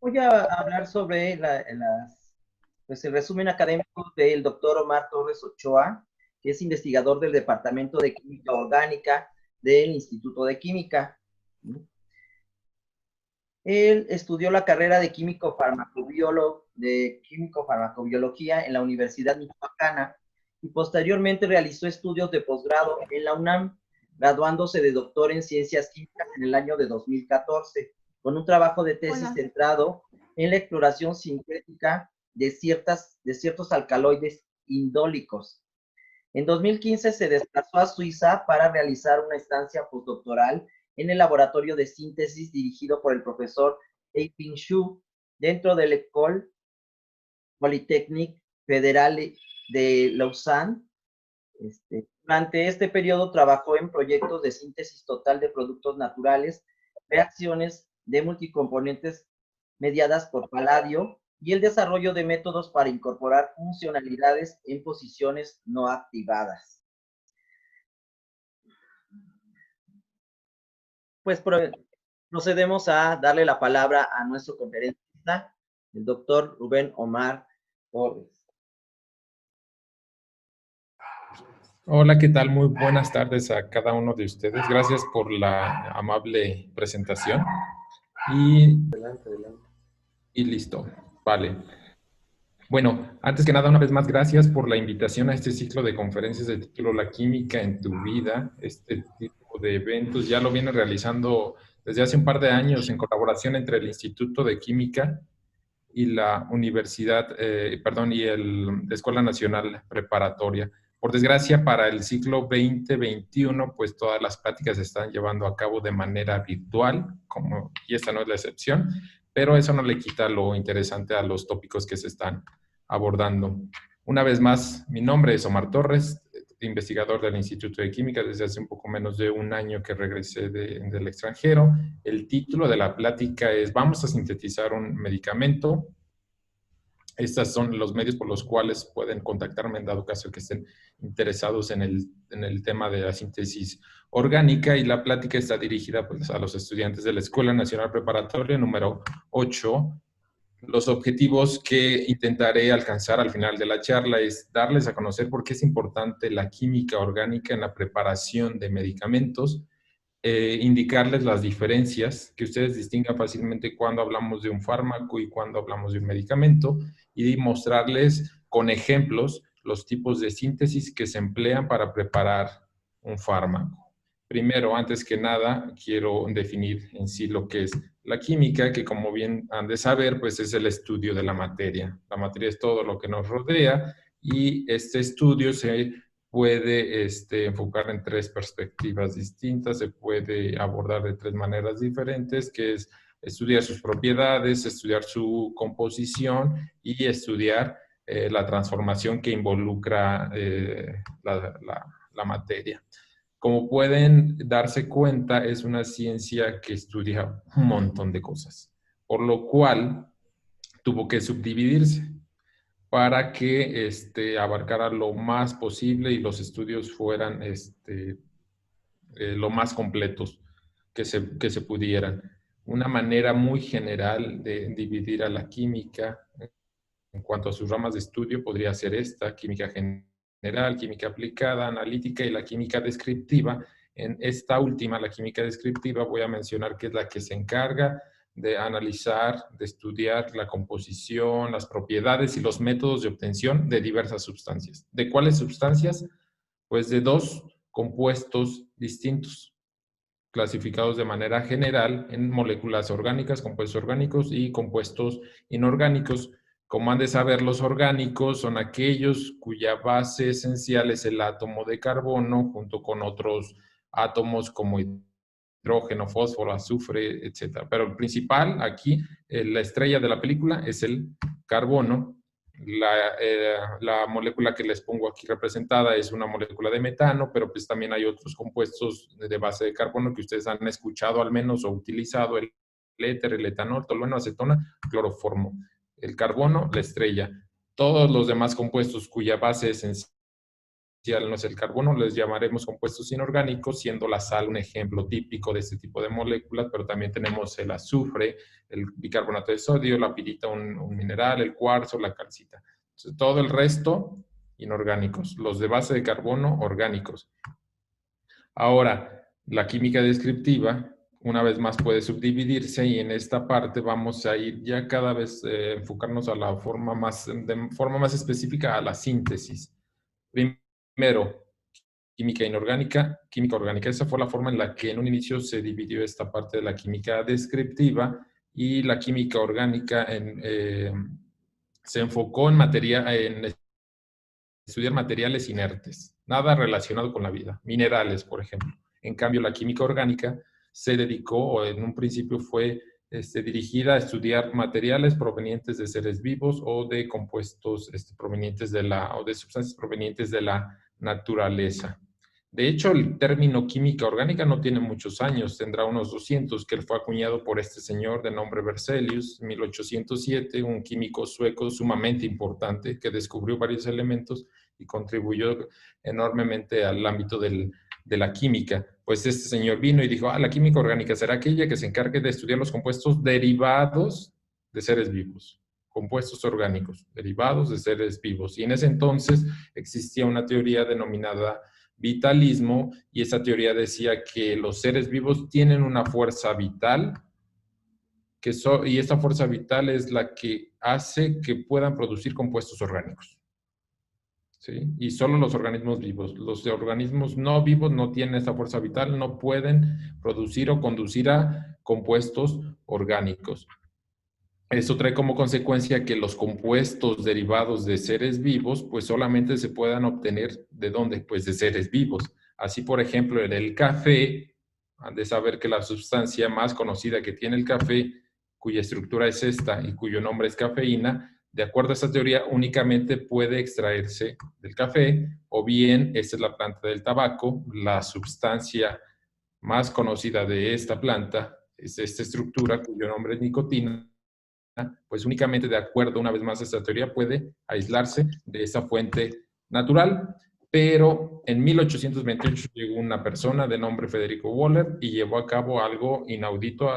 Voy a hablar sobre pues el resumen académico del doctor Omar Torres Ochoa, que es investigador del Departamento de Química Orgánica del Instituto de Química. Él estudió la carrera de químico-farmacobiología en la Universidad Michoacana y posteriormente realizó estudios de posgrado en la UNAM, graduándose de doctor en ciencias químicas en el año de 2014, con un trabajo de tesis centrado en la exploración sintética de ciertos alcaloides indólicos. En 2015 se desplazó a Suiza para realizar una estancia postdoctoral en el laboratorio de síntesis dirigido por el profesor Eiping Xu dentro del École Polytechnique Fédérale de Lausanne. Durante este periodo trabajó en proyectos de síntesis total de productos naturales, reacciones de multicomponentes mediadas por paladio y el desarrollo de métodos para incorporar funcionalidades en posiciones no activadas. Pues procedemos a darle la palabra a nuestro conferencista, el doctor Rubén Omar Torres. Hola, ¿qué tal? Muy buenas tardes a cada uno de ustedes. Gracias por la amable presentación. Y listo, vale. Bueno, antes que nada, una vez más, gracias por la invitación a este ciclo de conferencias de título La Química en tu vida. Este tipo de eventos ya lo viene realizando desde hace un par de años en colaboración entre el Instituto de Química y la Universidad, y la Escuela Nacional Preparatoria. Por desgracia, para el ciclo 2021, pues todas las pláticas se están llevando a cabo de manera virtual, y esta no es la excepción, pero eso no le quita lo interesante a los tópicos que se están abordando. Una vez más, mi nombre es Omar Torres, investigador del Instituto de Química desde hace un poco menos de un año que regresé del extranjero. El título de la plática es "Vamos a sintetizar un medicamento". Estos son los medios por los cuales pueden contactarme en dado caso que estén interesados en el tema de la síntesis orgánica, y la plática está dirigida pues, a los estudiantes de la Escuela Nacional Preparatoria número 8. Los objetivos que intentaré alcanzar al final de la charla es darles a conocer por qué es importante la química orgánica en la preparación de medicamentos, indicarles las diferencias, que ustedes distingan fácilmente cuando hablamos de un fármaco y cuando hablamos de un medicamento, y mostrarles con ejemplos los tipos de síntesis que se emplean para preparar un fármaco. Primero, antes que nada, quiero definir en sí lo que es la química, que como bien han de saber, pues es el estudio de la materia. La materia es todo lo que nos rodea, y este estudio se puede enfocar en tres perspectivas distintas, se puede abordar de tres maneras diferentes, que es estudiar sus propiedades, estudiar su composición y estudiar la transformación que involucra la materia. Como pueden darse cuenta, es una ciencia que estudia un montón de cosas, por lo cual tuvo que subdividirse para que abarcara lo más posible y los estudios fueran lo más completos que se pudieran. Una manera muy general de dividir a la química en cuanto a sus ramas de estudio podría ser esta: química general, química aplicada, analítica y la química descriptiva. En esta última, la química descriptiva, voy a mencionar que es la que se encarga de analizar, de estudiar la composición, las propiedades y los métodos de obtención de diversas sustancias. ¿De cuáles sustancias? Pues de dos compuestos distintos, clasificados de manera general en moléculas orgánicas, compuestos orgánicos y compuestos inorgánicos. Como han de saber, los orgánicos son aquellos cuya base esencial es el átomo de carbono, junto con otros átomos como hidrógeno, fósforo, azufre, etc. Pero el principal aquí, la estrella de la película, es el carbono. La molécula que les pongo aquí representada es una molécula de metano, pero pues también hay otros compuestos de base de carbono que ustedes han escuchado al menos o utilizado: el éter, el etanol, tolueno, acetona, cloroformo. El carbono, la estrella. Todos los demás compuestos cuya base esencial no es el carbono, les llamaremos compuestos inorgánicos, siendo la sal un ejemplo típico de este tipo de moléculas, pero también tenemos el azufre, el bicarbonato de sodio, la pirita, un mineral, el cuarzo, la calcita. Entonces, todo el resto, inorgánicos. Los de base de carbono, orgánicos. Ahora, la química descriptiva, una vez más, puede subdividirse y en esta parte vamos a ir ya cada vez enfocarnos a la de forma más específica a la síntesis. Primero, química inorgánica, química orgánica. Esa fue la forma en la que en un inicio se dividió esta parte de la química descriptiva y la química orgánica se enfocó en estudiar materiales inertes, nada relacionado con la vida, minerales, por ejemplo. En cambio, la química orgánica se dedicó, o en un principio fue dirigida a estudiar materiales provenientes de seres vivos o de compuestos provenientes o de sustancias provenientes de la naturaleza. De hecho, el término química orgánica no tiene muchos años, tendrá unos 200, que fue acuñado por este señor de nombre Berzelius, en 1807, un químico sueco sumamente importante que descubrió varios elementos y contribuyó enormemente al ámbito de la química. Pues este señor vino y dijo, la química orgánica será aquella que se encargue de estudiar los compuestos derivados de seres vivos, compuestos orgánicos derivados de seres vivos. Y en ese entonces existía una teoría denominada vitalismo, y esa teoría decía que los seres vivos tienen una fuerza vital, y esta fuerza vital es la que hace que puedan producir compuestos orgánicos. ¿Sí? Y solo los organismos vivos. Los organismos no vivos no tienen esta fuerza vital, no pueden producir o conducir a compuestos orgánicos. Esto trae como consecuencia que los compuestos derivados de seres vivos, pues solamente se puedan obtener, ¿de dónde? Pues de seres vivos. Así, por ejemplo, en el café, han de saber que la sustancia más conocida que tiene el café, cuya estructura es esta y cuyo nombre es cafeína, de acuerdo a esta teoría, únicamente puede extraerse del café, o bien, esta es la planta del tabaco, la sustancia más conocida de esta planta es esta estructura cuyo nombre es nicotina, pues únicamente de acuerdo, una vez más, a esta teoría puede aislarse de esa fuente natural. Pero en 1828 llegó una persona de nombre Federico Wöhler y llevó a cabo algo inaudito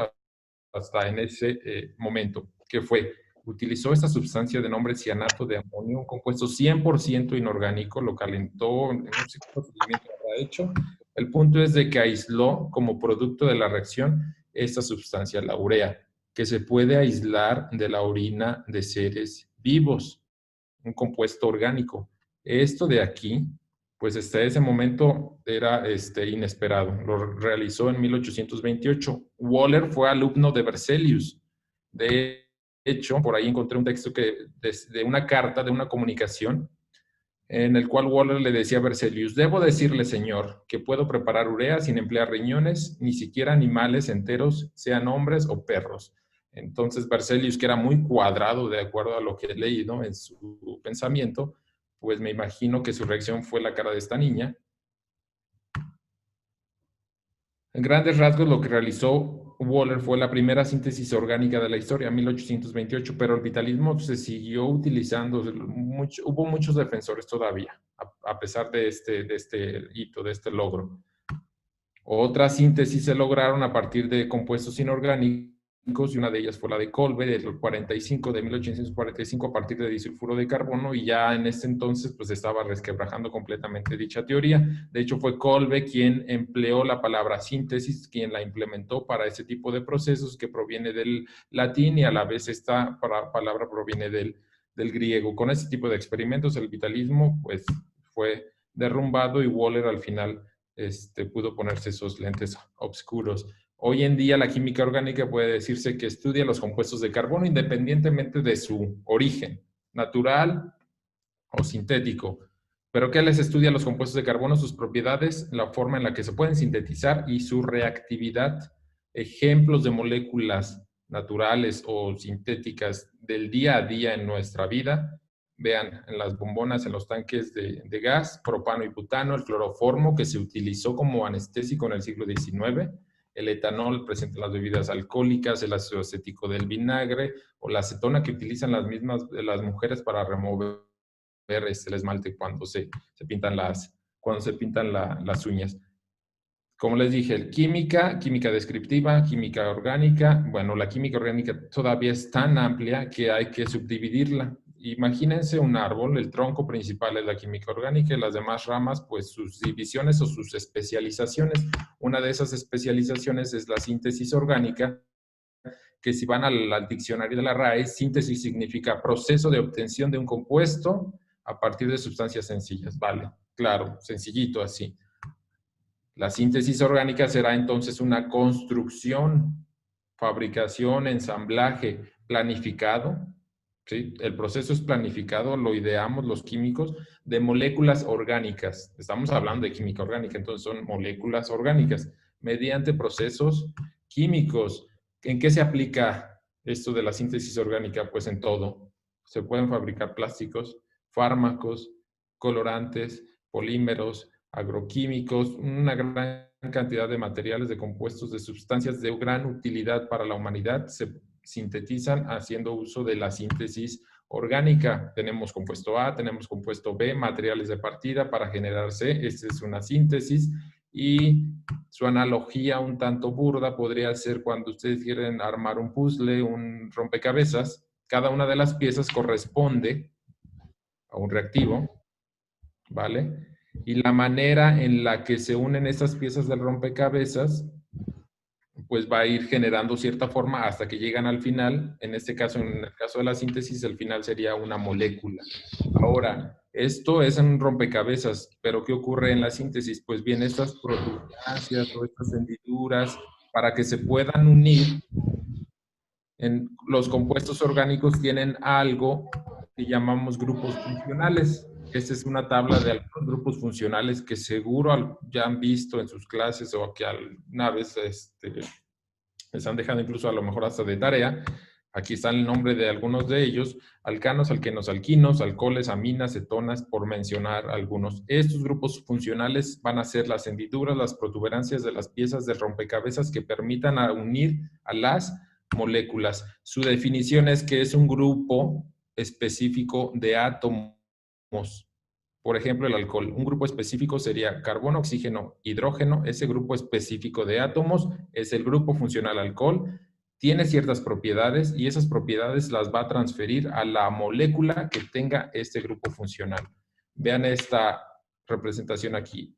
hasta en ese momento, que fue, utilizó esta sustancia de nombre cianato de amonio, un compuesto 100% inorgánico, lo calentó en un procedimiento hecho. El punto es de que aisló como producto de la reacción esta sustancia, la urea, que se puede aislar de la orina de seres vivos, un compuesto orgánico. Esto de aquí, pues hasta ese momento era inesperado. Lo realizó en 1828. Wöhler fue alumno de Berzelius. De hecho, por ahí encontré un texto de una carta, de una comunicación, en el cual Wöhler le decía a Berzelius, debo decirle, señor, que puedo preparar urea sin emplear riñones, ni siquiera animales enteros, sean hombres o perros. Entonces Berzelius, que era muy cuadrado de acuerdo a lo que he leído en su pensamiento, pues me imagino que su reacción fue la cara de esta niña. En grandes rasgos, lo que realizó Wöhler fue la primera síntesis orgánica de la historia, 1828, pero el vitalismo se siguió utilizando, hubo muchos defensores todavía, a pesar de este hito, de este logro. Otras síntesis se lograron a partir de compuestos inorgánicos, y una de ellas fue la de Kolbe, de 1845, a partir de disulfuro de carbono, y ya en ese entonces pues estaba resquebrajando completamente dicha teoría. De hecho, fue Kolbe quien empleó la palabra síntesis, quien la implementó para ese tipo de procesos, que proviene del latín, y a la vez esta palabra proviene del griego. Con este tipo de experimentos, el vitalismo pues fue derrumbado, y Wöhler al final pudo ponerse esos lentes oscuros. Hoy en día la química orgánica puede decirse que estudia los compuestos de carbono independientemente de su origen, natural o sintético. ¿Pero qué les estudia los compuestos de carbono? Sus propiedades, la forma en la que se pueden sintetizar y su reactividad. Ejemplos de moléculas naturales o sintéticas del día a día en nuestra vida. Vean, en las bombonas, en los tanques de gas, propano y butano, el cloroformo, que se utilizó como anestésico en el siglo XIX, el etanol presente en las bebidas alcohólicas, el ácido acético del vinagre, o la acetona que utilizan las mujeres para remover el esmalte cuando se pintan las cuando se pintan las uñas. Como les dije, química descriptiva, química orgánica. Bueno, la química orgánica todavía es tan amplia que hay que subdividirla. Imagínense un árbol, el tronco principal es la química orgánica y las demás ramas, pues sus divisiones o sus especializaciones. Una de esas especializaciones es la síntesis orgánica, que si van al diccionario de la RAE, síntesis significa proceso de obtención de un compuesto a partir de sustancias sencillas. Vale, claro, sencillito así. La síntesis orgánica será entonces una construcción, fabricación, ensamblaje, planificado. ¿Sí? El proceso es planificado, lo ideamos los químicos, de moléculas orgánicas. Estamos hablando de química orgánica, entonces son moléculas orgánicas, mediante procesos químicos. ¿En qué se aplica esto de la síntesis orgánica? Pues en todo. Se pueden fabricar plásticos, fármacos, colorantes, polímeros, agroquímicos, una gran cantidad de materiales, de compuestos, de sustancias de gran utilidad para la humanidad se sintetizan haciendo uso de la síntesis orgánica. Tenemos compuesto A, tenemos compuesto B, materiales de partida para generar C. Esta es una síntesis y su analogía un tanto burda podría ser cuando ustedes quieren armar un puzzle, un rompecabezas. Cada una de las piezas corresponde a un reactivo, ¿vale? Y la manera en la que se unen estas piezas del rompecabezas, pues va a ir generando cierta forma hasta que llegan al final. En este caso, en el caso de la síntesis, el final sería una molécula. Ahora, esto es un rompecabezas, pero ¿qué ocurre en la síntesis? Pues bien, estas protuberancias o estas hendiduras, para que se puedan unir, los compuestos orgánicos tienen algo que llamamos grupos funcionales. Esta es una tabla de algunos grupos funcionales que seguro ya han visto en sus clases o que alguna vez les han dejado incluso a lo mejor hasta de tarea. Aquí está el nombre de algunos de ellos: alcanos, alquenos, alquinos, alcoholes, aminas, cetonas, por mencionar algunos. Estos grupos funcionales van a ser las hendiduras, las protuberancias de las piezas de rompecabezas que permitan unir a las moléculas. Su definición es que es un grupo específico de átomos. Por ejemplo, el alcohol. Un grupo específico sería carbono, oxígeno, hidrógeno. Ese grupo específico de átomos es el grupo funcional alcohol. Tiene ciertas propiedades y esas propiedades las va a transferir a la molécula que tenga este grupo funcional. Vean esta representación aquí.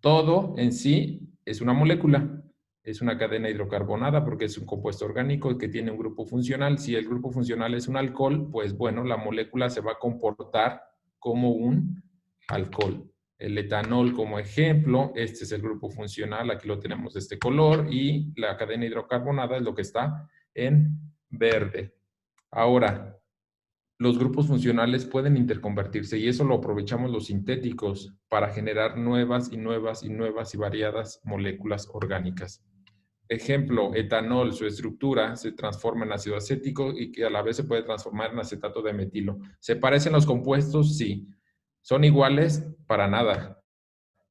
Todo en sí es una molécula. Es una cadena hidrocarbonada porque es un compuesto orgánico que tiene un grupo funcional. Si el grupo funcional es un alcohol, pues bueno, la molécula se va a comportar como un alcohol. El etanol como ejemplo, este es el grupo funcional, aquí lo tenemos de este color, y la cadena hidrocarbonada es lo que está en verde. Ahora, los grupos funcionales pueden interconvertirse y eso lo aprovechamos los sintéticos para generar nuevas y nuevas y nuevas y variadas moléculas orgánicas. Ejemplo, etanol, su estructura se transforma en ácido acético y que a la vez se puede transformar en acetato de metilo. ¿Se parecen los compuestos? Sí. ¿Son iguales? Para nada.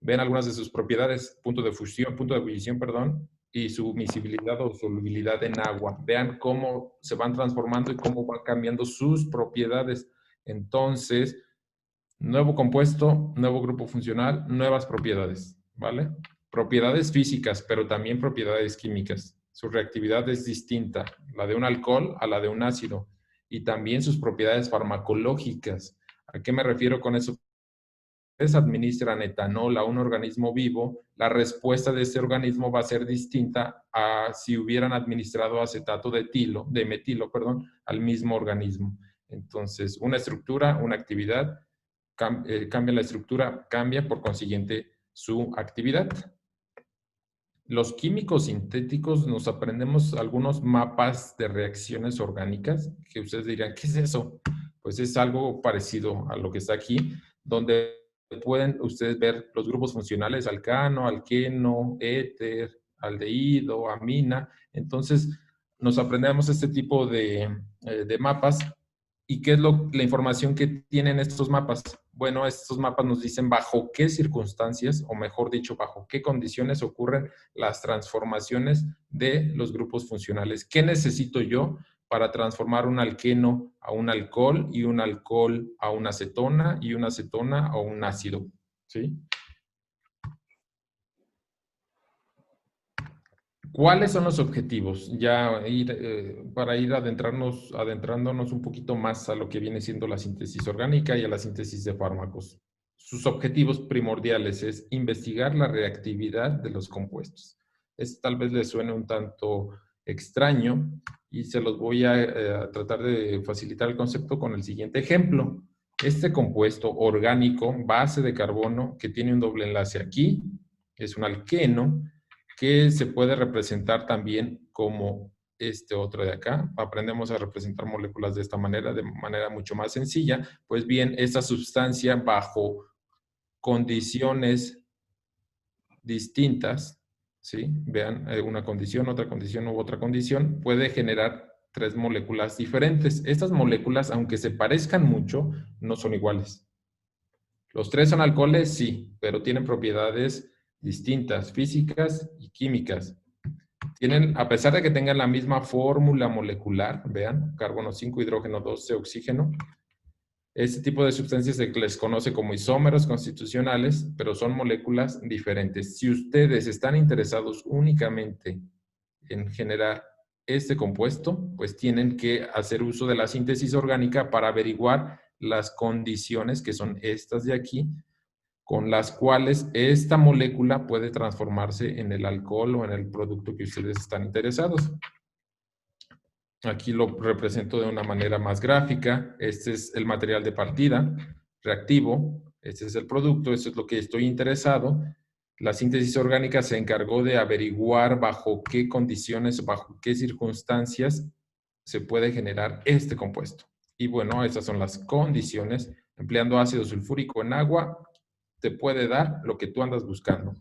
Ven algunas de sus propiedades, punto de ebullición, perdón, y su miscibilidad o solubilidad en agua. Vean cómo se van transformando y cómo van cambiando sus propiedades. Entonces, nuevo compuesto, nuevo grupo funcional, nuevas propiedades, ¿vale? Propiedades físicas, pero también propiedades químicas. Su reactividad es distinta, la de un alcohol a la de un ácido, y también sus propiedades farmacológicas. ¿A qué me refiero con eso? Ustedes administran etanol a un organismo vivo, la respuesta de ese organismo va a ser distinta a si hubieran administrado acetato de metilo, al mismo organismo. Entonces, una estructura, una actividad, cambia la estructura, cambia por consiguiente su actividad. Los químicos sintéticos nos aprendemos algunos mapas de reacciones orgánicas que ustedes dirían, ¿qué es eso? Pues es algo parecido a lo que está aquí, donde pueden ustedes ver los grupos funcionales: alcano, alqueno, éter, aldehído, amina. Entonces, nos aprendemos este tipo de mapas. ¿Y qué es la información que tienen estos mapas? Bueno, estos mapas nos dicen bajo qué circunstancias, o mejor dicho, bajo qué condiciones ocurren las transformaciones de los grupos funcionales. ¿Qué necesito yo para transformar un alqueno a un alcohol y un alcohol a una acetona y una acetona a un ácido? ¿Sí? ¿Cuáles son los objetivos? Ya para ir adentrándonos un poquito más a lo que viene siendo la síntesis orgánica y a la síntesis de fármacos. Sus objetivos primordiales es investigar la reactividad de los compuestos. Esto tal vez les suene un tanto extraño y se los voy a tratar de facilitar el concepto con el siguiente ejemplo. Este compuesto orgánico, base de carbono, que tiene un doble enlace aquí, es un alqueno, que se puede representar también como este otro de acá. Aprendemos a representar moléculas de manera mucho más sencilla. Pues bien, esta sustancia bajo condiciones distintas, ¿sí? Vean, una condición, otra condición u otra condición, puede generar 3 moléculas diferentes. Estas moléculas, aunque se parezcan mucho, no son iguales. Los 3 son alcoholes, sí, pero tienen propiedades distintas, físicas y químicas. Tienen, a pesar de que tengan la misma fórmula molecular, vean, carbono 5, hidrógeno 12, oxígeno, este tipo de sustancias se les conoce como isómeros constitucionales, pero son moléculas diferentes. Si ustedes están interesados únicamente en generar este compuesto, pues tienen que hacer uso de la síntesis orgánica para averiguar las condiciones, que son estas de aquí, con las cuales esta molécula puede transformarse en el alcohol o en el producto que ustedes están interesados. Aquí lo represento de una manera más gráfica. Este es el material de partida reactivo. Este es el producto. Esto es lo que estoy interesado. La síntesis orgánica se encargó de averiguar bajo qué condiciones, bajo qué circunstancias se puede generar este compuesto. Y bueno, estas son las condiciones. Empleando ácido sulfúrico en agua, te puede dar lo que tú andas buscando.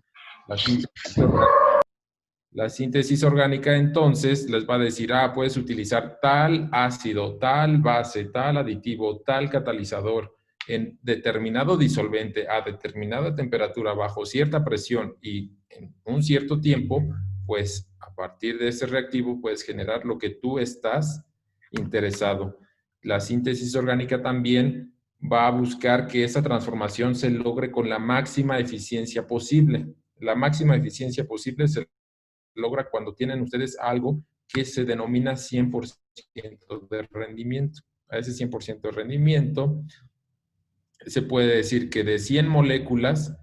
La síntesis orgánica entonces les va a decir, puedes utilizar tal ácido, tal base, tal aditivo, tal catalizador en determinado disolvente a determinada temperatura bajo cierta presión y en un cierto tiempo, pues a partir de ese reactivo puedes generar lo que tú estás interesado. La síntesis orgánica también va a buscar que esa transformación se logre con la máxima eficiencia posible. La máxima eficiencia posible se logra cuando tienen ustedes algo que se denomina 100% de rendimiento. A ese 100% de rendimiento se puede decir que de 100 moléculas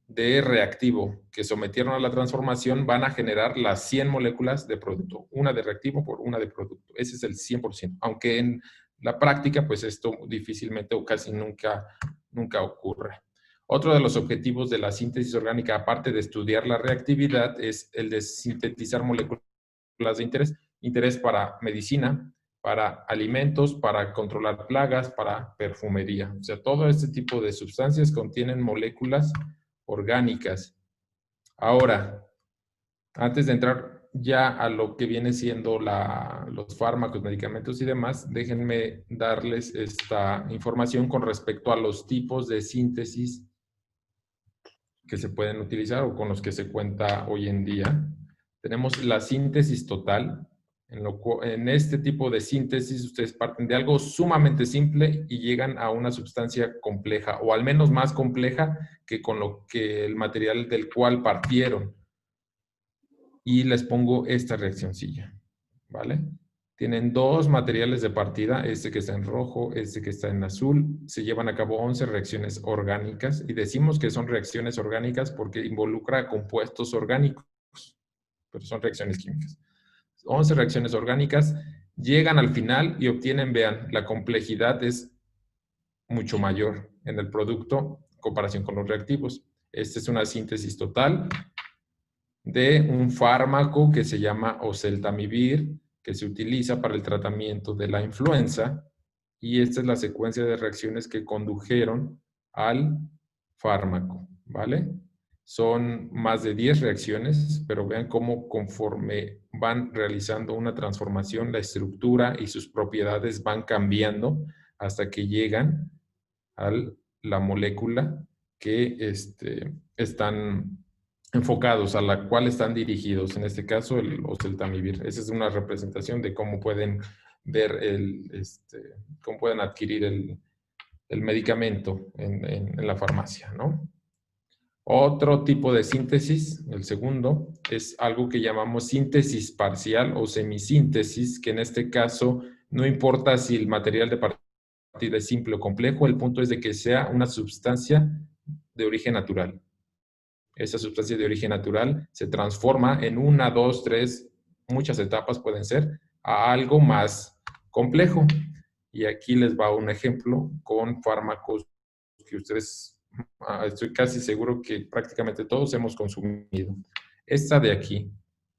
de reactivo que sometieron a la transformación van a generar las 100 moléculas de producto, una de reactivo por una de producto. Ese es el 100%, aunque en la práctica pues esto difícilmente o casi nunca ocurre. Otro de los objetivos de la síntesis orgánica, aparte de estudiar la reactividad, es el de sintetizar moléculas de interés para medicina, para alimentos, para controlar plagas, para perfumería. O sea, todo este tipo de sustancias contienen moléculas orgánicas. Ahora, antes de entrar ya a lo que viene siendo los fármacos, medicamentos y demás, déjenme darles esta información con respecto a los tipos de síntesis que se pueden utilizar o con los que se cuenta hoy en día. Tenemos la síntesis total. En este tipo de síntesis ustedes parten de algo sumamente simple y llegan a una sustancia compleja, o al menos más compleja que con lo que el material del cual partieron. Y les pongo esta reaccioncilla, ¿vale? Tienen 2 materiales de partida, este que está en rojo, este que está en azul. Se llevan a cabo 11 reacciones orgánicas y decimos que son reacciones orgánicas porque involucra compuestos orgánicos, pero son reacciones químicas. 11 reacciones orgánicas llegan al final y obtienen, vean, la complejidad es mucho mayor en el producto en comparación con los reactivos. Esta es una síntesis total de un fármaco que se llama oseltamivir, que se utiliza para el tratamiento de la influenza, y esta es la secuencia de reacciones que condujeron al fármaco, ¿vale? Son más de 10 reacciones, pero vean cómo conforme van realizando una transformación, la estructura y sus propiedades van cambiando hasta que llegan a la molécula que están enfocados, a la cual están dirigidos, en este caso el oseltamivir. Esa es una representación de cómo pueden ver cómo pueden adquirir el medicamento en la farmacia, ¿no? Otro tipo de síntesis, el segundo, es algo que llamamos síntesis parcial o semisíntesis, que en este caso no importa si el material de partida es simple o complejo, el punto es de que sea una sustancia de origen natural. Esa sustancia de origen natural se transforma en una, dos, tres, muchas etapas pueden ser, a algo más complejo. Y aquí les va un ejemplo con fármacos que ustedes, estoy casi seguro que prácticamente todos hemos consumido. Esta de aquí,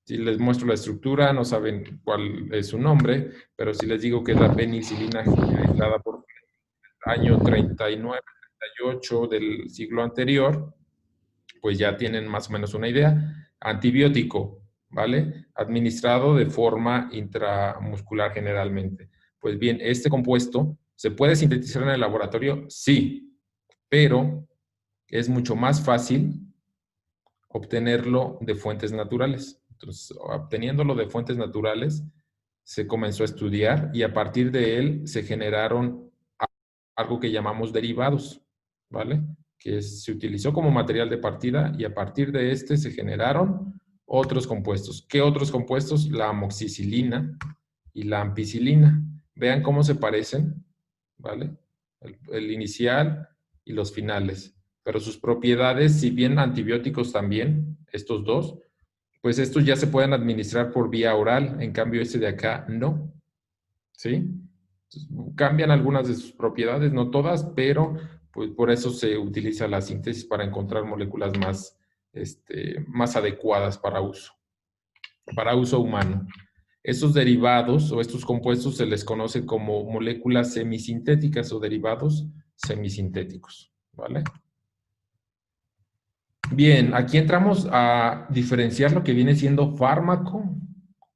si les muestro la estructura, no saben cuál es su nombre, pero si les digo que es la penicilina aislada por el año 39, 38 del siglo anterior, pues ya tienen más o menos una idea. Antibiótico, ¿vale? Administrado de forma intramuscular generalmente. Pues bien, este compuesto se puede sintetizar en el laboratorio, sí, pero es mucho más fácil obtenerlo de fuentes naturales. Entonces, obteniéndolo de fuentes naturales, se comenzó a estudiar y a partir de él se generaron algo que llamamos derivados, ¿vale? Que se utilizó como material de partida y a partir de este se generaron otros compuestos. ¿Qué otros compuestos? La amoxicilina y la ampicilina. Vean cómo se parecen, ¿vale? El inicial y los finales. Pero sus propiedades, si bien antibióticos también, estos dos, pues estos ya se pueden administrar por vía oral, en cambio este de acá no, ¿sí? Cambian algunas de sus propiedades, no todas, pero pues por eso se utiliza la síntesis para encontrar moléculas más, más adecuadas para uso humano. Estos derivados o estos compuestos se les conoce como moléculas semisintéticas o derivados semisintéticos, ¿vale? Bien, aquí entramos a diferenciar lo que viene siendo fármaco,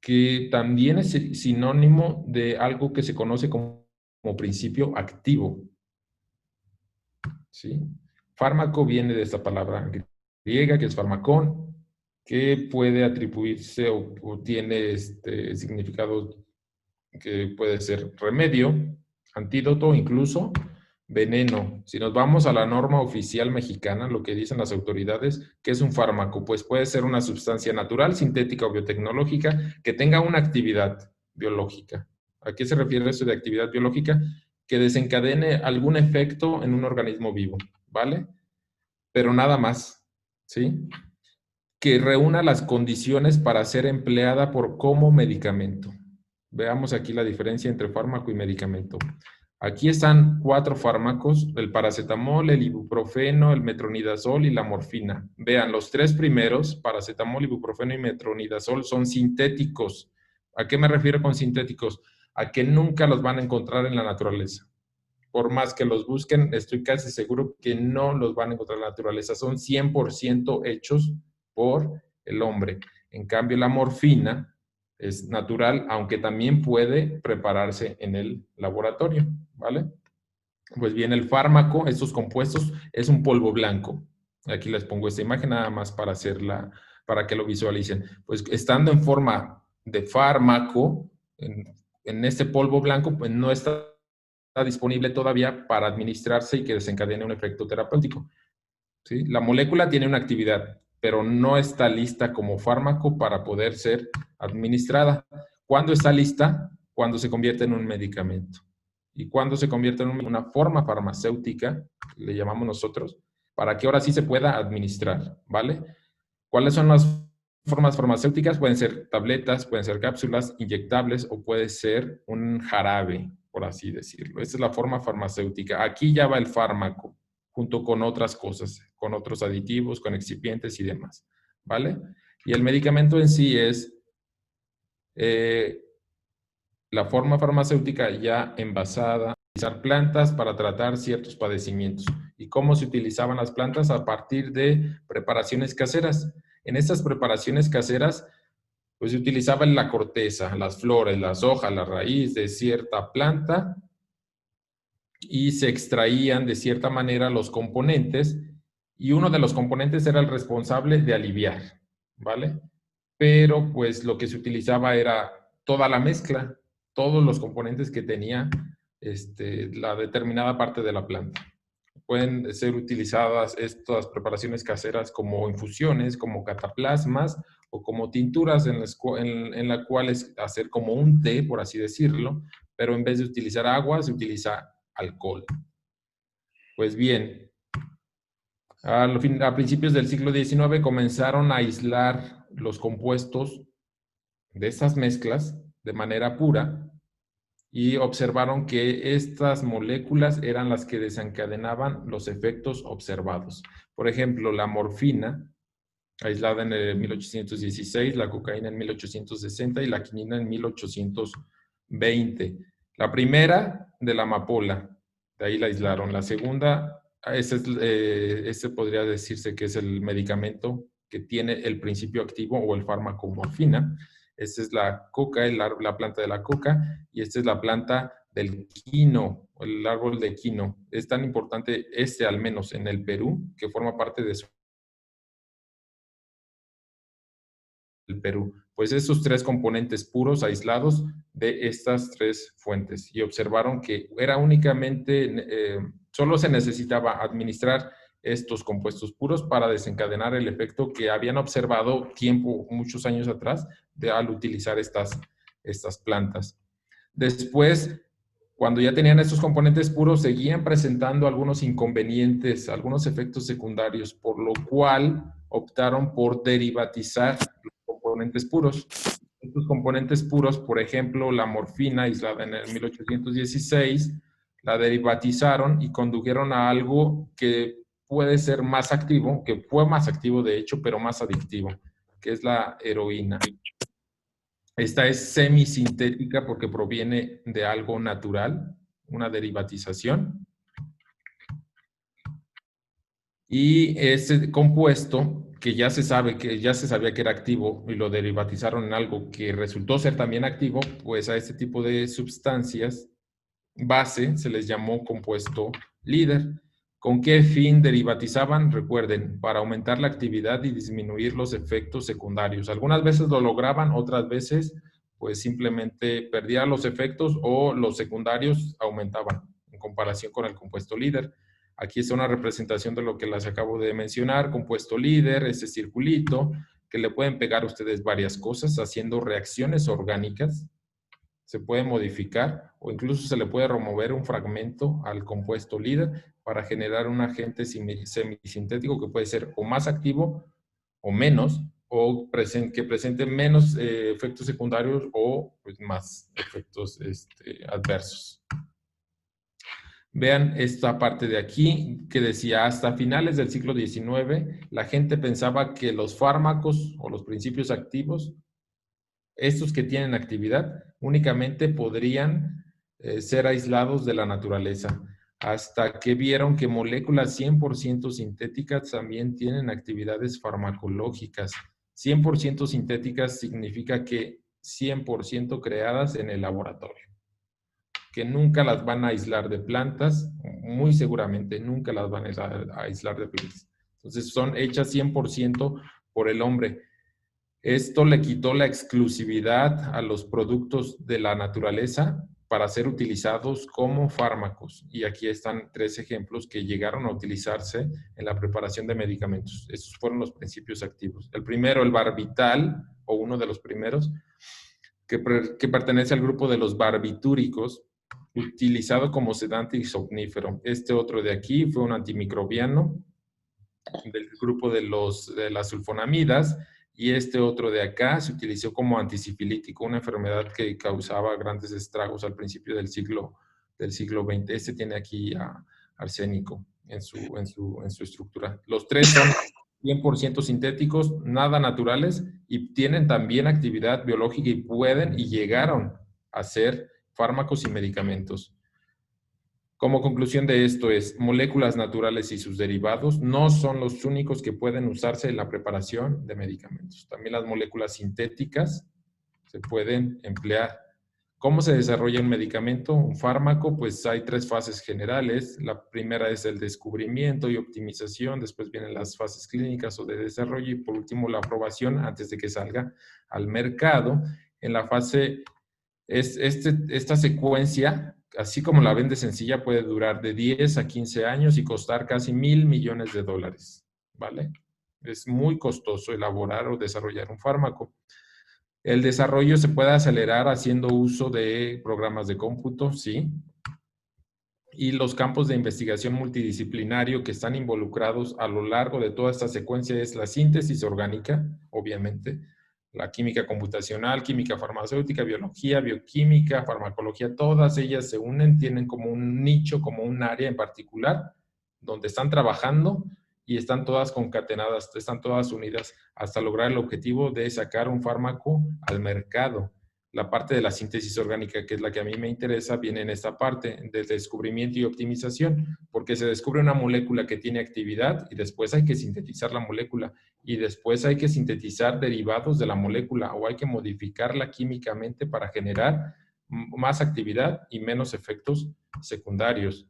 que también es sinónimo de algo que se conoce como principio activo, ¿sí? Fármaco viene de esta palabra griega, que es farmacón, que puede atribuirse o tiene significado que puede ser remedio, antídoto, incluso veneno. Si nos vamos a la norma oficial mexicana, lo que dicen las autoridades, ¿qué es un fármaco? Pues puede ser una sustancia natural, sintética o biotecnológica que tenga una actividad biológica. ¿A qué se refiere eso de actividad biológica? Que desencadene algún efecto en un organismo vivo, ¿vale? Pero nada más, ¿sí? Que reúna las condiciones para ser empleada como medicamento. Veamos aquí la diferencia entre fármaco y medicamento. Aquí están 4 fármacos, el paracetamol, el ibuprofeno, el metronidazol y la morfina. Vean, los 3 primeros, paracetamol, ibuprofeno y metronidazol, son sintéticos. ¿A qué me refiero con sintéticos? A que nunca los van a encontrar en la naturaleza. Por más que los busquen, estoy casi seguro que no los van a encontrar en la naturaleza. Son 100% hechos por el hombre. En cambio, la morfina es natural, aunque también puede prepararse en el laboratorio, ¿vale? Pues bien, el fármaco, estos compuestos, es un polvo blanco. Aquí les pongo esta imagen nada más para para que lo visualicen. Pues estando en forma de fármaco, en este polvo blanco, pues no está disponible todavía para administrarse y que desencadene un efecto terapéutico, ¿sí? La molécula tiene una actividad, pero no está lista como fármaco para poder ser administrada. ¿Cuándo está lista? Cuando se convierte en un medicamento. ¿Y cuando se convierte en una forma farmacéutica, le llamamos nosotros, para que ahora sí se pueda administrar, ¿vale? ¿Cuáles son las formas farmacéuticas? Pueden ser tabletas, pueden ser cápsulas inyectables o puede ser un jarabe, por así decirlo. Esa es la forma farmacéutica. Aquí ya va el fármaco, junto con otras cosas, con otros aditivos, con excipientes y demás, ¿vale? Y el medicamento en sí es la forma farmacéutica ya envasada, utilizar plantas para tratar ciertos padecimientos. ¿Y cómo se utilizaban las plantas? A partir de preparaciones caseras. En estas preparaciones caseras, pues se utilizaba la corteza, las flores, las hojas, la raíz de cierta planta y se extraían de cierta manera los componentes y uno de los componentes era el responsable de aliviar, ¿vale? Pero pues lo que se utilizaba era toda la mezcla, todos los componentes que tenía la determinada parte de la planta. pueden ser utilizadas estas preparaciones caseras como infusiones, como cataplasmas o como tinturas en la cual es hacer como un té, por así decirlo, pero en vez de utilizar agua, se utiliza alcohol. Pues bien, a principios del siglo XIX comenzaron a aislar los compuestos de estas mezclas de manera pura y observaron que estas moléculas eran las que desencadenaban los efectos observados. Por ejemplo, la morfina, aislada en el 1816, la cocaína en 1860 y la quinina en 1820. La primera de la amapola, de ahí la aislaron. La segunda, ese podría decirse que es el medicamento que tiene el principio activo o el fármaco morfina. Esta es la coca, la planta de la coca, y esta es la planta del quino, el árbol de quino. Es tan importante al menos en el Perú, que forma parte de el Perú. Pues esos tres componentes puros aislados de estas tres fuentes, y observaron que era únicamente, solo se necesitaba administrar estos compuestos puros para desencadenar el efecto que habían observado muchos años atrás, al utilizar estas plantas. Después, cuando ya tenían estos componentes puros, seguían presentando algunos inconvenientes, algunos efectos secundarios, por lo cual optaron por derivatizar los componentes puros. Estos componentes puros, por ejemplo, la morfina, aislada en el 1816, la derivatizaron y condujeron a algo que puede ser más activo, que fue más activo de hecho, pero más adictivo, que es la heroína. Esta es semisintética porque proviene de algo natural, una derivatización. Y ese compuesto, que ya se sabía que era activo y lo derivatizaron en algo que resultó ser también activo, pues a este tipo de sustancias base se les llamó compuesto líder. ¿Con qué fin derivatizaban? Recuerden, para aumentar la actividad y disminuir los efectos secundarios. Algunas veces lo lograban, otras veces pues simplemente perdían los efectos o los secundarios aumentaban en comparación con el compuesto líder. Aquí es una representación de lo que les acabo de mencionar, compuesto líder, ese circulito, que le pueden pegar a ustedes varias cosas haciendo reacciones orgánicas. Se puede modificar o incluso se le puede remover un fragmento al compuesto líder para generar un agente semisintético que puede ser o más activo o menos, o que presente menos efectos secundarios o pues, más efectos adversos. Vean esta parte de aquí que decía, hasta finales del siglo XIX, la gente pensaba que los fármacos o los principios activos, estos que tienen actividad, únicamente podrían ser aislados de la naturaleza, hasta que vieron que moléculas 100% sintéticas también tienen actividades farmacológicas. 100% sintéticas significa que 100% creadas en el laboratorio, que nunca las van a aislar de plantas, muy seguramente nunca las van a aislar de plantas. Entonces son hechas 100% por el hombre. Esto le quitó la exclusividad a los productos de la naturaleza para ser utilizados como fármacos. Y aquí están tres ejemplos que llegaron a utilizarse en la preparación de medicamentos. Esos fueron los principios activos. El primero, el barbital, o uno de los primeros, que pertenece al grupo de los barbitúricos, utilizado como sedante y somnífero. Este otro de aquí fue un antimicrobiano del grupo de las sulfonamidas, y este otro de acá se utilizó como antisifilítico, una enfermedad que causaba grandes estragos al principio del siglo XX. Este tiene aquí arsénico en su estructura. Los tres son 100% sintéticos, nada naturales, y tienen también actividad biológica y pueden y llegaron a ser fármacos y medicamentos. Como conclusión de esto es, moléculas naturales y sus derivados no son los únicos que pueden usarse en la preparación de medicamentos. También las moléculas sintéticas se pueden emplear. ¿Cómo se desarrolla un medicamento, un fármaco? Pues hay tres fases generales. La primera es el descubrimiento y optimización, después vienen las fases clínicas o de desarrollo y por último la aprobación antes de que salga al mercado. En la fase, esta secuencia así como la ven de sencilla, puede durar de 10 a 15 años y costar casi $1,000 millones, ¿vale? Es muy costoso elaborar o desarrollar un fármaco. El desarrollo se puede acelerar haciendo uso de programas de cómputo, sí, y los campos de investigación multidisciplinario que están involucrados a lo largo de toda esta secuencia es la síntesis orgánica, obviamente, la química computacional, química farmacéutica, biología, bioquímica, farmacología, todas ellas se unen, tienen como un nicho, como un área en particular, donde están trabajando y están todas concatenadas, están todas unidas hasta lograr el objetivo de sacar un fármaco al mercado. La parte de la síntesis orgánica, que es la que a mí me interesa, viene en esta parte de descubrimiento y optimización, porque se descubre una molécula que tiene actividad y después hay que sintetizar la molécula y después hay que sintetizar derivados de la molécula o hay que modificarla químicamente para generar más actividad y menos efectos secundarios.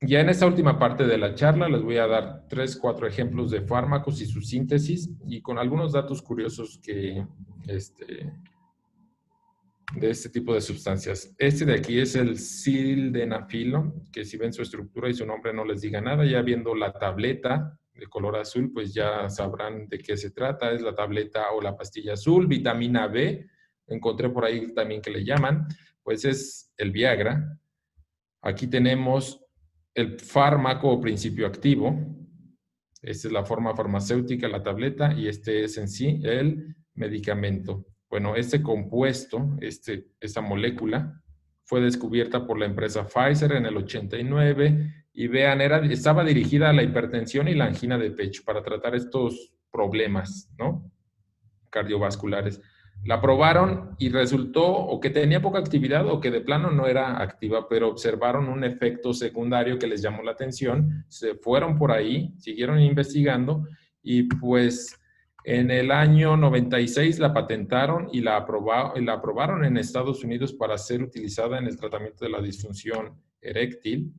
Ya en esta última parte de la charla les voy a dar 3, 4 ejemplos de fármacos y su síntesis y con algunos datos curiosos que de este tipo de sustancias. Este de aquí es el sildenafilo, que si ven su estructura y su nombre no les diga nada, ya viendo la tableta de color azul, pues ya sabrán de qué se trata. Es la tableta o la pastilla azul, vitamina B, encontré por ahí también que le llaman, pues es el Viagra. Aquí tenemos el fármaco o principio activo. Esta es la forma farmacéutica, la tableta, y este es en sí el medicamento. Bueno, este compuesto, esta molécula, fue descubierta por la empresa Pfizer en el 89 y vean, estaba dirigida a la hipertensión y la angina de pecho para tratar estos problemas, ¿no? Cardiovasculares. La probaron y resultó o que tenía poca actividad o que de plano no era activa, pero observaron un efecto secundario que les llamó la atención, se fueron por ahí, siguieron investigando y pues en el año 96 la patentaron y la aprobaron en Estados Unidos para ser utilizada en el tratamiento de la disfunción eréctil.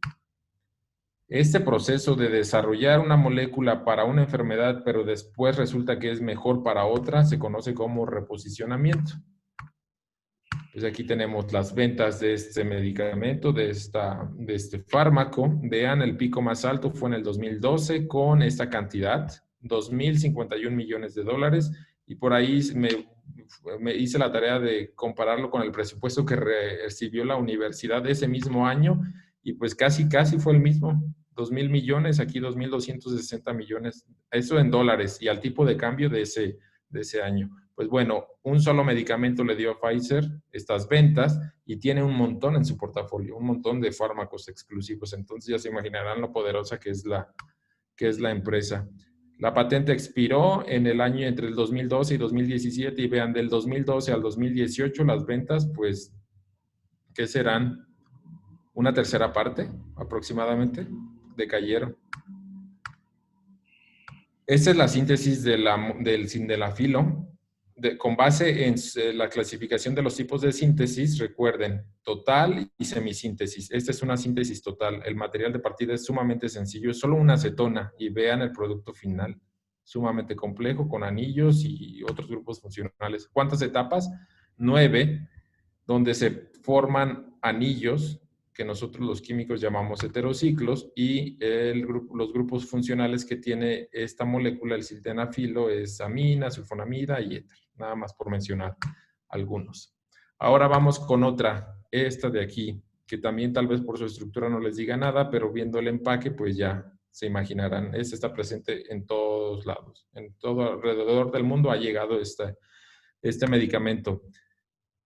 Este proceso de desarrollar una molécula para una enfermedad, pero después resulta que es mejor para otra, se conoce como reposicionamiento. Pues aquí tenemos las ventas de este medicamento, de este fármaco. Vean, el pico más alto fue en el 2012 con esta cantidad, $2,051 millones, y por ahí me hice la tarea de compararlo con el presupuesto que recibió la universidad ese mismo año, y pues casi fue el mismo, 2,000 millones, aquí 2,260 millones, eso en dólares, y al tipo de cambio de ese año. Pues bueno, un solo medicamento le dio a Pfizer estas ventas y tiene un montón en su portafolio, un montón de fármacos exclusivos. Entonces ya se imaginarán lo poderosa que es la empresa. La patente expiró en el año entre el 2012 y 2017 y vean, del 2012 al 2018 las ventas, pues, ¿qué serán? Una tercera parte aproximadamente decayeron. Esta es la síntesis del sildenafilo. Con base en la clasificación de los tipos de síntesis, recuerden, total y semisíntesis. Esta es una síntesis total. El material de partida es sumamente sencillo, es solo una acetona y vean el producto final. Sumamente complejo, con anillos y otros grupos funcionales. ¿Cuántas etapas? 9, donde se forman anillos que nosotros los químicos llamamos heterociclos, y los grupos funcionales que tiene esta molécula, el sildenafilo, es amina, sulfonamida y éter, nada más por mencionar algunos. Ahora vamos con otra, esta de aquí, que también tal vez por su estructura no les diga nada, pero viendo el empaque, pues ya se imaginarán, esta está presente en todos lados, en todo alrededor del mundo ha llegado este medicamento.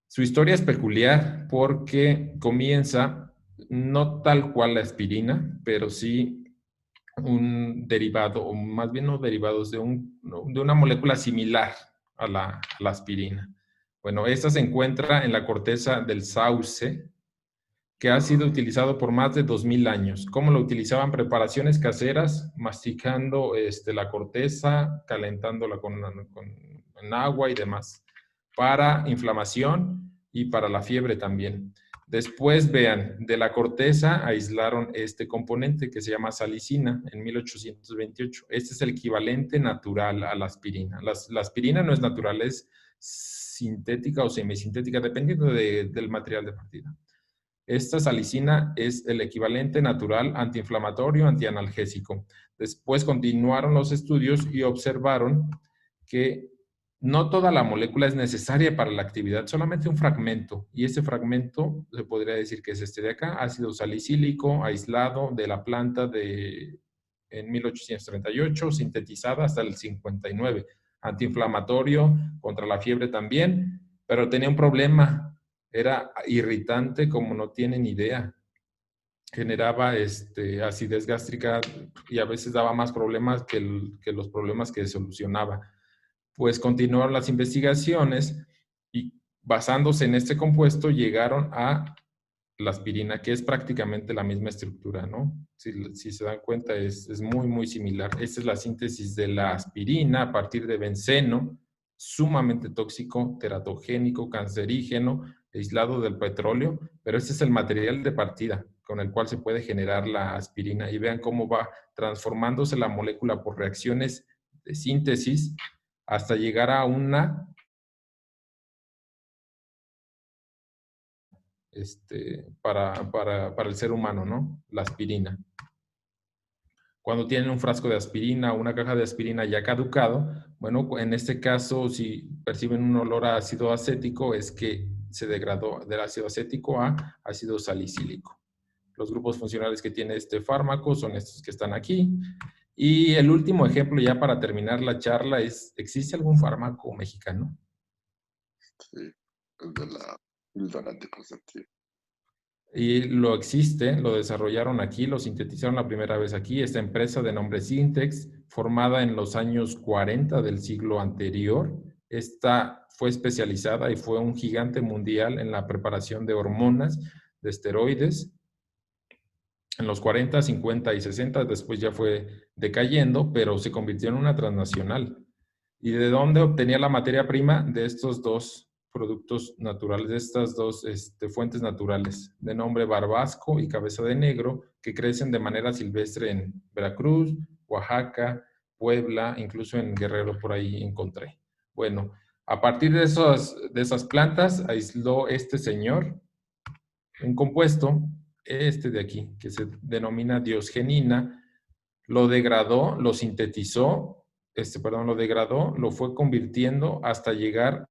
Su historia es peculiar porque comienza no tal cual la aspirina, pero sí un derivado, o más bien no derivados, de una molécula similar a la aspirina. Bueno, esta se encuentra en la corteza del sauce, que ha sido utilizado por más de 2,000 años. ¿Cómo lo utilizaban? Preparaciones caseras, masticando la corteza, calentándola con agua y demás, para inflamación y para la fiebre también. Después, vean, de la corteza aislaron este componente que se llama salicina en 1828. Este es el equivalente natural a la aspirina. La aspirina no es natural, es sintética o semisintética, dependiendo del material de partida. Esta salicina es el equivalente natural antiinflamatorio, antianalgésico. Después continuaron los estudios y observaron que no toda la molécula es necesaria para la actividad, solamente un fragmento. Y ese fragmento se podría decir que es este de acá, ácido salicílico aislado de la planta en 1838, sintetizada hasta el 59. Antiinflamatorio, contra la fiebre también, pero tenía un problema. Era irritante como no tienen idea. Generaba acidez gástrica y a veces daba más problemas que los problemas que solucionaba. Pues continuaron las investigaciones y basándose en este compuesto llegaron a la aspirina, que es prácticamente la misma estructura, ¿no? Si se dan cuenta, es muy, muy similar. Esta es la síntesis de la aspirina a partir de benceno, sumamente tóxico, teratogénico, cancerígeno, aislado del petróleo, pero este es el material de partida con el cual se puede generar la aspirina. Y vean cómo va transformándose la molécula por reacciones de síntesis hasta llegar a una para el ser humano, ¿no? La aspirina. Cuando tienen un frasco de aspirina o una caja de aspirina ya caducado, bueno, en este caso, si perciben un olor a ácido acético, es que se degradó del ácido acético a ácido salicílico. Los grupos funcionales que tiene este fármaco son estos que están aquí. Y el último ejemplo, ya para terminar la charla, es, ¿existe algún fármaco mexicano? Sí, el de la píldora anticonceptiva. Y lo existe, lo desarrollaron aquí, lo sintetizaron la primera vez aquí, esta empresa de nombre Sintex, formada en los años 40 del siglo anterior. Esta fue especializada y fue un gigante mundial en la preparación de hormonas, de esteroides. En los 40, 50 y 60, después ya fue decayendo, pero se convirtió en una transnacional. ¿Y de dónde obtenía la materia prima? De estos dos productos naturales, de estas dos fuentes naturales, de nombre barbasco y cabeza de negro, que crecen de manera silvestre en Veracruz, Oaxaca, Puebla, incluso en Guerrero por ahí encontré. Bueno, a partir de esas plantas aisló este señor un compuesto, este de aquí, que se denomina diosgenina, lo degradó, lo sintetizó, lo degradó, lo fue convirtiendo hasta llegar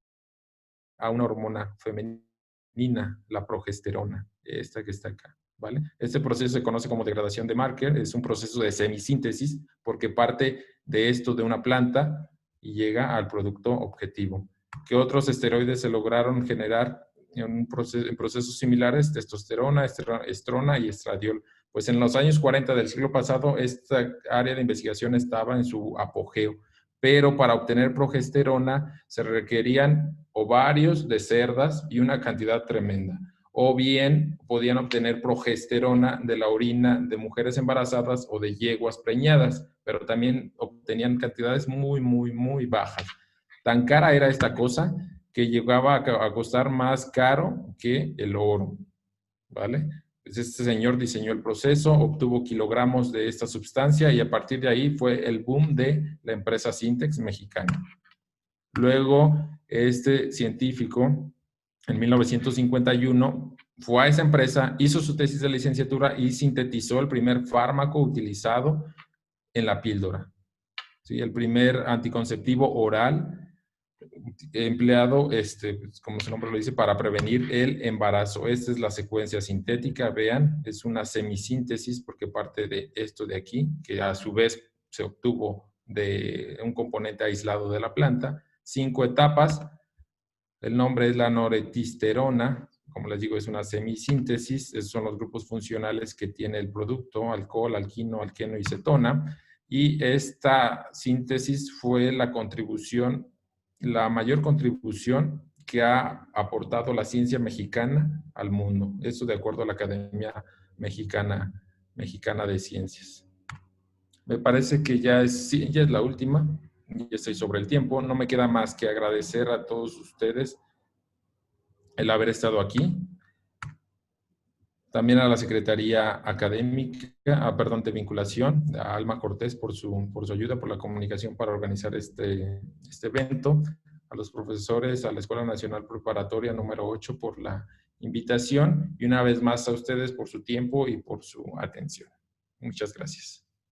a una hormona femenina, la progesterona, esta que está acá, ¿vale? Este proceso se conoce como degradación de Marker, es un proceso de semisíntesis porque parte de esto de una planta y llega al producto objetivo. ¿Qué otros esteroides se lograron generar en procesos similares? Testosterona, estrona y estradiol. Pues en los años 40 del siglo pasado, esta área de investigación estaba en su apogeo, pero para obtener progesterona se requerían ovarios de cerdas y una cantidad tremenda. O bien podían obtener progesterona de la orina de mujeres embarazadas o de yeguas preñadas, pero también obtenían cantidades muy, muy, muy bajas. Tan cara era esta cosa que llegaba a costar más caro que el oro, ¿vale? Pues este señor diseñó el proceso, obtuvo kilogramos de esta sustancia y a partir de ahí fue el boom de la empresa Sintex mexicana. Luego, este científico, en 1951, fue a esa empresa, hizo su tesis de licenciatura y sintetizó el primer fármaco utilizado en la píldora. ¿Sí? El primer anticonceptivo oral empleado, como su nombre lo dice, para prevenir el embarazo. Esta es la secuencia sintética, vean, es una semisíntesis porque parte de esto de aquí, que a su vez se obtuvo de un componente aislado de la planta. 5 etapas, el nombre es la noretisterona, como les digo, es una semisíntesis, esos son los grupos funcionales que tiene el producto, alcohol, alquino, alqueno y cetona, y esta síntesis fue la mayor contribución que ha aportado la ciencia mexicana al mundo. Eso de acuerdo a la Academia Mexicana de Ciencias. Me parece que ya es la última. Ya estoy sobre el tiempo. No me queda más que agradecer a todos ustedes el haber estado aquí. También a la Secretaría Académica, de Vinculación, a Alma Cortés por su ayuda, por la comunicación para organizar este evento, a los profesores, a la Escuela Nacional Preparatoria número 8 por la invitación y una vez más a ustedes por su tiempo y por su atención. Muchas gracias.